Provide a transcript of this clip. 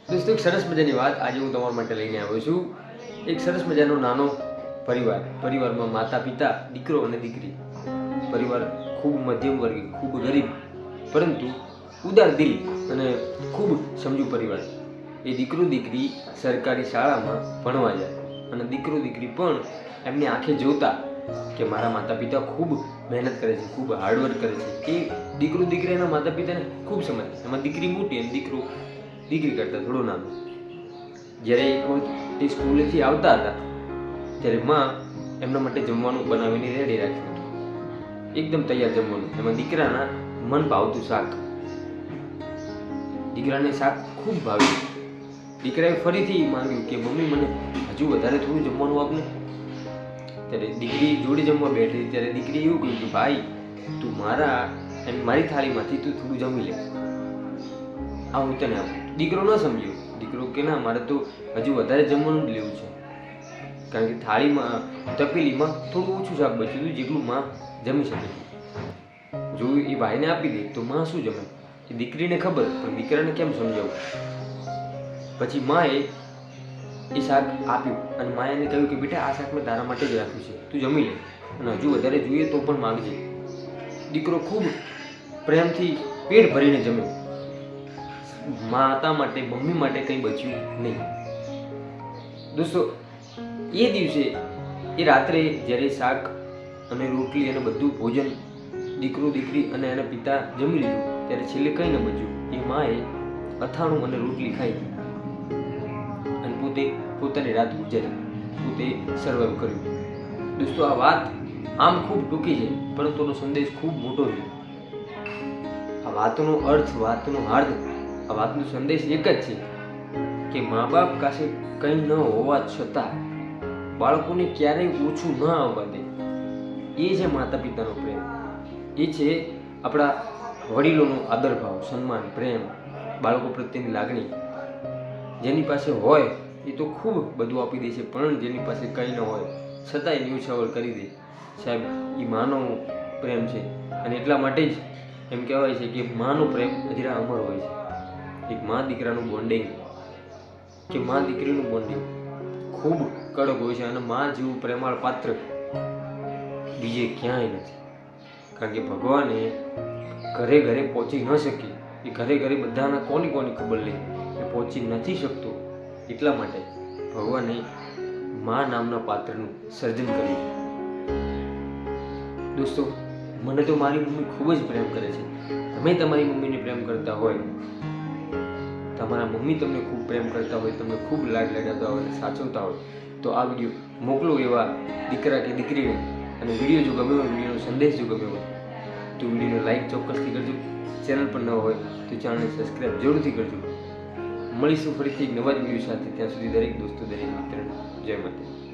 દોસ્તો એક સરસ મજાની વાત આજે હું તમારા માટે લઈને આવ્યો છું। એક સરસ મજાનો નાનો પરિવારમાં માતા પિતા દીકરો અને દીકરી। પરિવાર ખૂબ મધ્યમ વર્ગીય, ખૂબ ગરીબ પરંતુ ઉદાર દિલ અને ખૂબ સમજુ પરિવાર। એ દીકરો દીકરી સરકારી શાળામાં ભણવા જાય અને દીકરો દીકરી પણ એમની આંખે જોતા કે મારા માતા પિતા ખૂબ મહેનત કરે છે, ખૂબ હાર્ડવર્ક કરે છે। એ દીકરો દીકરી એના માતા પિતાને ખૂબ સમજે। એમાં દીકરી મોટી અને દીકરો દીકરી કરતાં થોડો નાનો। જ્યારે એક વખત એ સ્કૂલેથી આવતા હતા ત્યારે માં એમના માટે જમવાનું બનાવીને રેડી રાખ્યું હતું, એકદમ તૈયાર જમવાનું। એમાં દીકરાના મન ભાવતું શાક, દીકરાને શાક ખૂબ ભાવ્યું। દીકરાએ ફરીથી માંગ્યું કે મમ્મી મને હજુ વધારે થોડું જમવાનું આપને। ત્યારે દીકરી જોડે જમવા બેઠી ત્યારે દીકરી એવું કહ્યું કે ભાઈ તું મારી થાળીમાંથી તું થોડું જમી લે, આ હું તને આપું। દીકરો ન સમજ્યો, દીકરો કે ના મારે તો હજુ વધારે જમવાનું જ લેવું છે, કારણ કે થાળીમાં તપેલીમાં થોડું ઓછું શાક બચ્યું હતું જેટલું માં જમી શકે। જો એ ભાઈને આપી દે તો માં શું જમે, એ દીકરીને ખબર, પણ દીકરાને કેમ સમજાવું। પછી માએ એ શાક આપ્યું અને માએ એને કહ્યું કે બેટા આ શાક મેં તારા માટે જ રાખ્યું છે, તું જમી લે અને હજુ વધારે જોઈએ તો પણ માંગજે। દીકરો ખૂબ પ્રેમથી પેટ ભરીને જમ્યો। માતા માટે, મમ્મી માટે કંઈ બચ્યું નહીં। દોસ્તો એ દિવસે એ રાત્રે જ્યારે શાક અને રોટલી અને બધું ભોજન દીકરો દીકરી અને એના પિતા જમી લીધું ત્યારે છેલ્લે કંઈ ન બચ્યું। એ માએ અથાણું અને રોટલી ખાઈ અને પોતે પોતાની રાત ગુજારી, પોતે સર્વાઈવ કર્યું। દોસ્તો આ વાત આમ ખૂબ ટૂંકી છે પરંતુ એનો સંદેશ ખૂબ મોટો છે। આ વાતનો અર્થ, વાતનો હાર્દ, આ વાતનો સંદેશ એક જ છે કે મા બાપ પાસે કંઈ ન હોવા છતાં બાળકોને ક્યારેય ઓછું ન આવવા દે। એ છે માતા પિતાનો પ્રેમ, એ છે આપણા વડીલોનો આદર ભાવ, સન્માન, પ્રેમ, બાળકો પ્રત્યેની લાગણી। જેની પાસે હોય એ તો ખૂબ બધું આપી દે છે, પણ જેની પાસે કંઈ ન હોય છતાંય ન્યૂછાવર કરી દે, સાહેબ એ માનો પ્રેમ છે। અને એટલા માટે જ એમ કહેવાય છે કે માનો પ્રેમ અજરા અમર હોય છે। એક મા દીકરાનું બોન્ડિંગ કે મા દીકરીનું બોન્ડિંગ ખૂબ કડક હોય છે અને મા જેવું પ્રેમાળ પાત્ર બીજે ક્યાંય નથી। કારણ કે ભગવાને ઘરે ઘરે પહોંચી ન શકે, એ ઘરે ઘરે બધાના કોની ખબર લે, એ પહોંચી નથી શકતો, એટલા માટે ભગવાને મા નામના પાત્રનું સર્જન કર્યું। દોસ્તો મને તો મારી મમ્મી ખૂબ જ પ્રેમ કરે છે। તમે તમારી મમ્મીને પ્રેમ કરતા હોય, તમારા મમ્મી તમને ખૂબ પ્રેમ કરતા હોય, તમને ખૂબ લાડ લડાવતા હોય, સાચવતા હોય તો આ વિડીયો મોકલો એવા દીકરા કે દીકરીને। અને વિડીયો જો ગમ્યો હોય, વિડીયોનો સંદેશ જો ગમ્યો હોય તો વિડીયોને લાઈક ચોક્કસથી કરજો। ચેનલ પર ન હોય તો ચેનલને સબસ્ક્રાઈબ જરૂરથી કરજો। મળીશું ફરીથી એક નવા જ વિડીયો સાથે, ત્યાં સુધી દરેક દોસ્તો, દરેક મિત્રોને જય માતા।